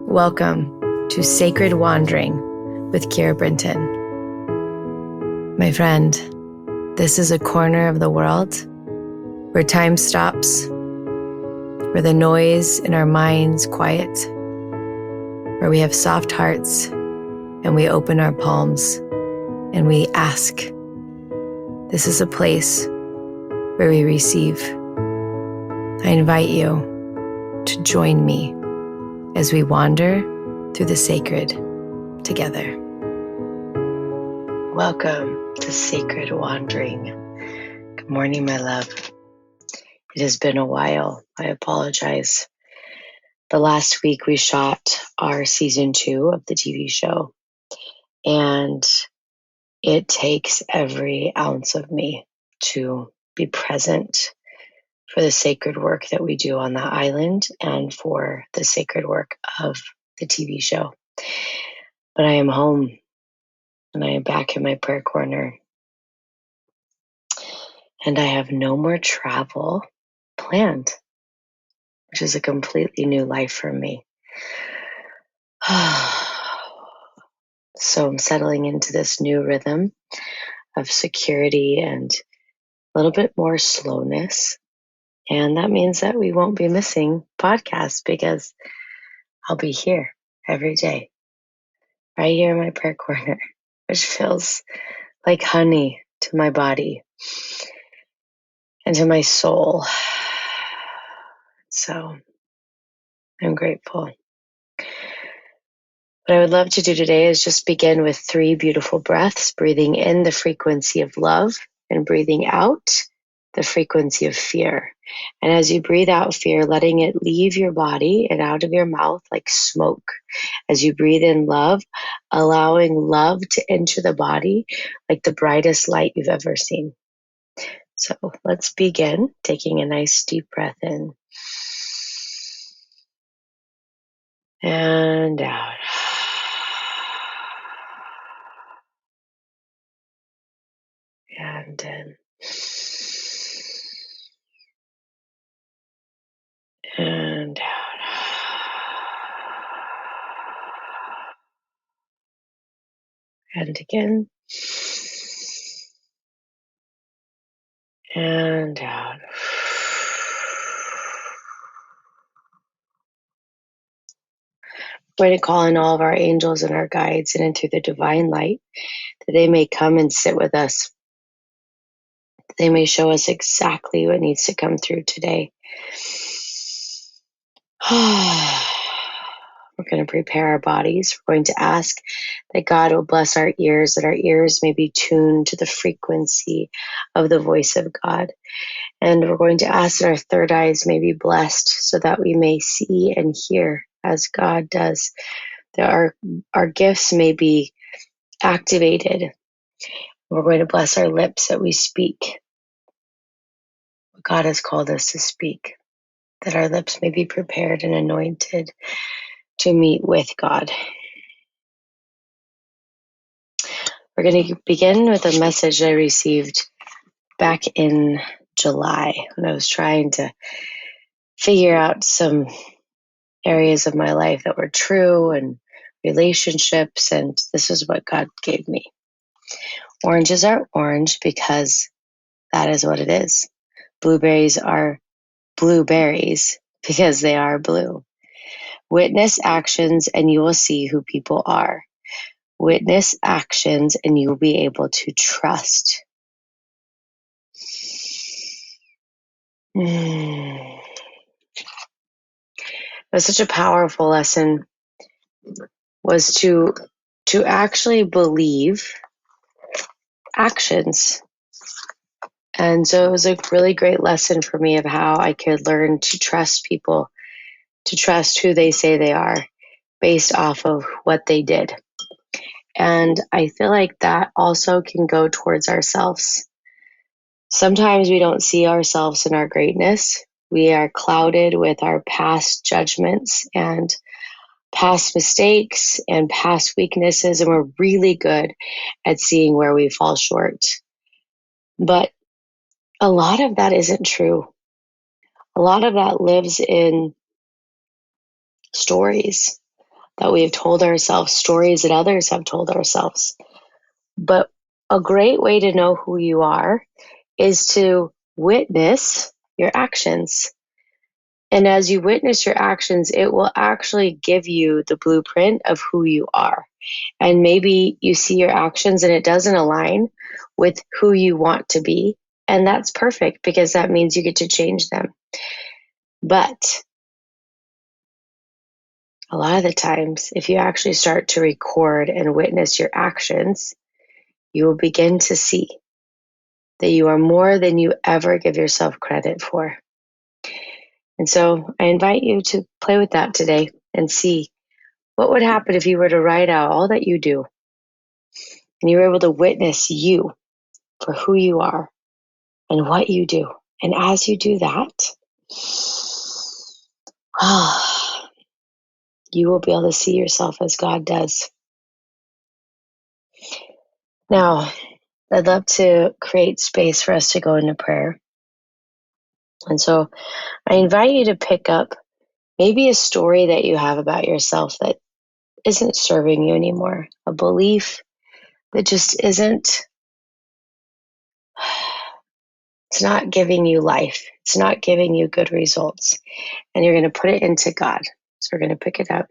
Welcome to Sacred Wandering with Keira Brinton. My friend, this is a corner of the world where time stops, where the noise in our minds quiet, where we have soft hearts and we open our palms and we ask. This is a place where we receive. I invite you to join me as we wander through the sacred together. Welcome to Sacred Wandering. Good morning, my love. It has been a while. I apologize. The last week we shot our season 2 of the TV show, and it takes every ounce of me to be present for the sacred work that we do on the island and for the sacred work of the TV show. But I am home and I am back in my prayer corner, and I have no more travel planned, which is a completely new life for me. So I'm settling into this new rhythm of security and a little bit more slowness. And that means that we won't be missing podcasts because I'll be here every day, right here in my prayer corner, which feels like honey to my body and to my soul. So I'm grateful. What I would love to do today is just begin with 3 beautiful breaths, breathing in the frequency of love and breathing out the frequency of fear. And as you breathe out fear, letting it leave your body and out of your mouth like smoke. As you breathe in love, allowing love to enter the body like the brightest light you've ever seen. So let's begin taking a nice deep breath in and out. And in. And out. And again. And out. We're going to call in all of our angels and our guides and into the divine light, that they may come and sit with us. They may show us exactly what needs to come through today. We're going to prepare our bodies. We're going to ask that God will bless our ears, that our ears may be tuned to the frequency of the voice of God. And we're going to ask that our third eyes may be blessed so that we may see and hear as God does. That our gifts may be activated. We're going to bless our lips that we speak what God has called us to speak. That our lips may be prepared and anointed to meet with God. We're going to begin with a message I received back in July when I was trying to figure out some areas of my life that were true and relationships, and this is what God gave me. Oranges are orange because that is what it is. Blueberries are blueberries because they are blue. Witness actions and you will see who people are. Witness actions and you will be able to trust. It was such a powerful lesson, was to actually believe actions. And so it was a really great lesson for me of how I could learn to trust people, to trust who they say they are based off of what they did. And I feel like that also can go towards ourselves. Sometimes we don't see ourselves in our greatness. We are clouded with our past judgments and past mistakes and past weaknesses, and we're really good at seeing where we fall short. But a lot of that isn't true. A lot of that lives in stories. that we have told ourselves, stories that others have told ourselves. But a great way to know who you are is to witness your actions. And as you witness your actions, it will actually give you the blueprint of who you are. And maybe you see your actions and it doesn't align with who you want to be. And that's perfect because that means you get to change them. But a lot of the times, if you actually start to record and witness your actions, you will begin to see that you are more than you ever give yourself credit for. And so I invite you to play with that today and see what would happen if you were to write out all that you do and you were able to witness you for who you are and what you do. And as you do that, you will be able to see yourself as God does. Now, I'd love to create space for us to go into prayer. And so I invite you to pick up maybe a story that you have about yourself that isn't serving you anymore, a belief that just isn't, it's not giving you life. It's not giving you good results. And you're going to put it into God. So we're going to pick it up.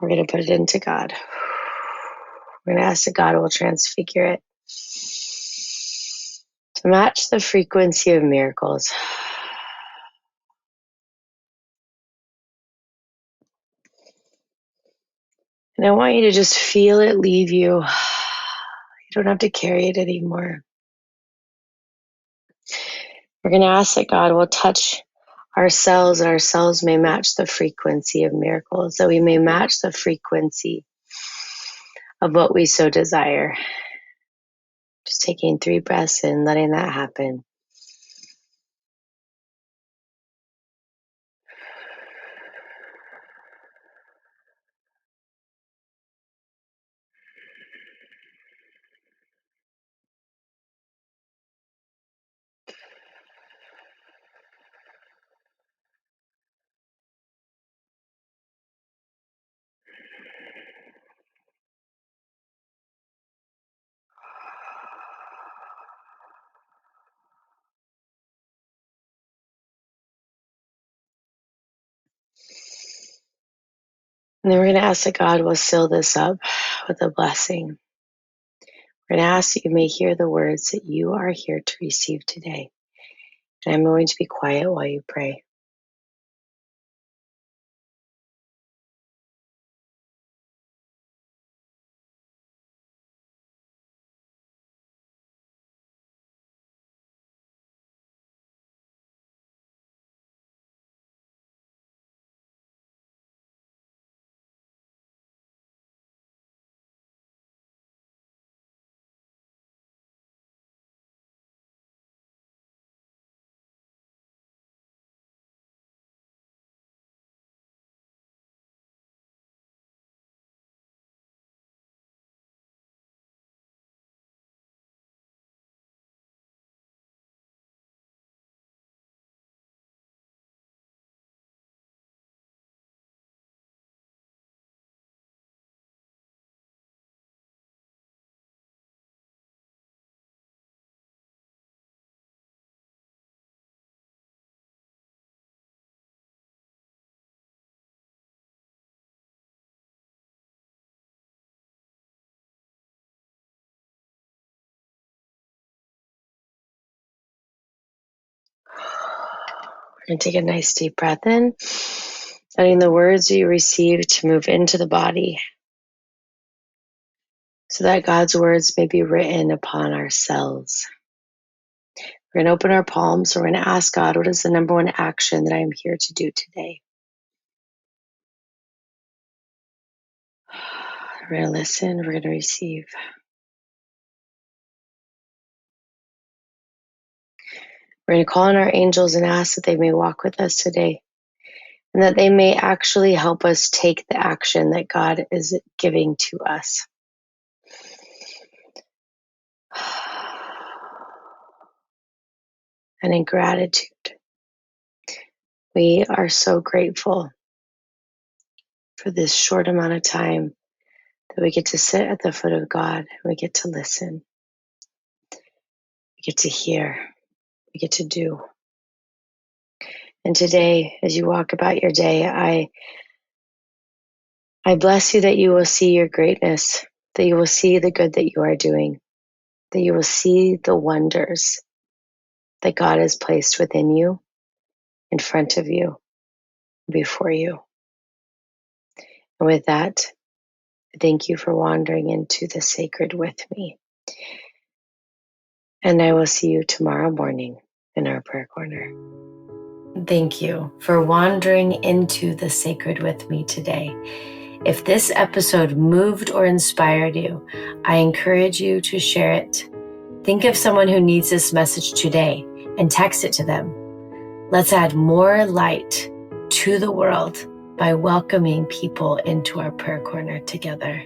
We're going to put it into God. We're going to ask that God will transfigure it to match the frequency of miracles. And I want you to just feel it leave you. You don't have to carry it anymore. We're going to ask that God will touch ourselves and our cells may match the frequency of miracles, that we may match the frequency of what we so desire. Just taking 3 breaths in, letting that happen. And then we're going to ask that God will seal this up with a blessing. We're going to ask that you may hear the words that you are here to receive today. And I'm going to be quiet while you pray. We're going to take a nice deep breath in, letting the words you receive to move into the body so that God's words may be written upon our cells. We're going to open our palms. We're going to ask God, what is the number one action that I am here to do today? We're going to listen. We're going to receive. We're going to call on our angels and ask that they may walk with us today and that they may actually help us take the action that God is giving to us. And in gratitude, We are so grateful for this short amount of time that we get to sit at the foot of God. We get to listen. We get to hear. We get to do. And today, as you walk about your day, I bless you that you will see your greatness, that you will see the good that you are doing, that you will see the wonders that God has placed within you, in front of you, before you. And with that, thank you for wandering into the sacred with me. And I will see you tomorrow morning in our prayer corner. Thank you for wandering into the sacred with me today. If this episode moved or inspired you, I encourage you to share it. Think of someone who needs this message today and text it to them. Let's add more light to the world by welcoming people into our prayer corner together.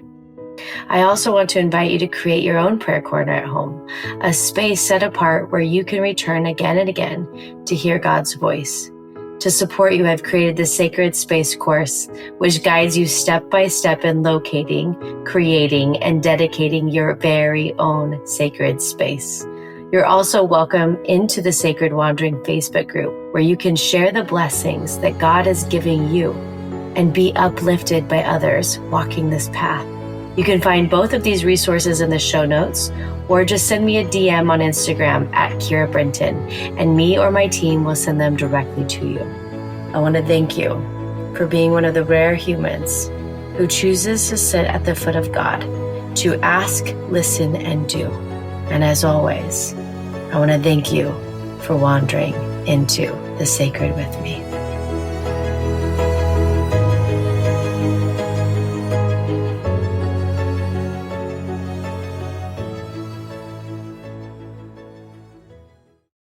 I also want to invite you to create your own prayer corner at home, a space set apart where you can return again and again to hear God's voice. To support you, I've created the Sacred Space course, which guides you step by step in locating, creating, and dedicating your very own sacred space. You're also welcome into the Sacred Wandering Facebook group, where you can share the blessings that God is giving you and be uplifted by others walking this path. You can find both of these resources in the show notes, or just send me a DM on Instagram at Keira Brinton, and me or my team will send them directly to you. I want to thank you for being one of the rare humans who chooses to sit at the foot of God, to ask, listen, and do. And as always, I want to thank you for wandering into the sacred with me.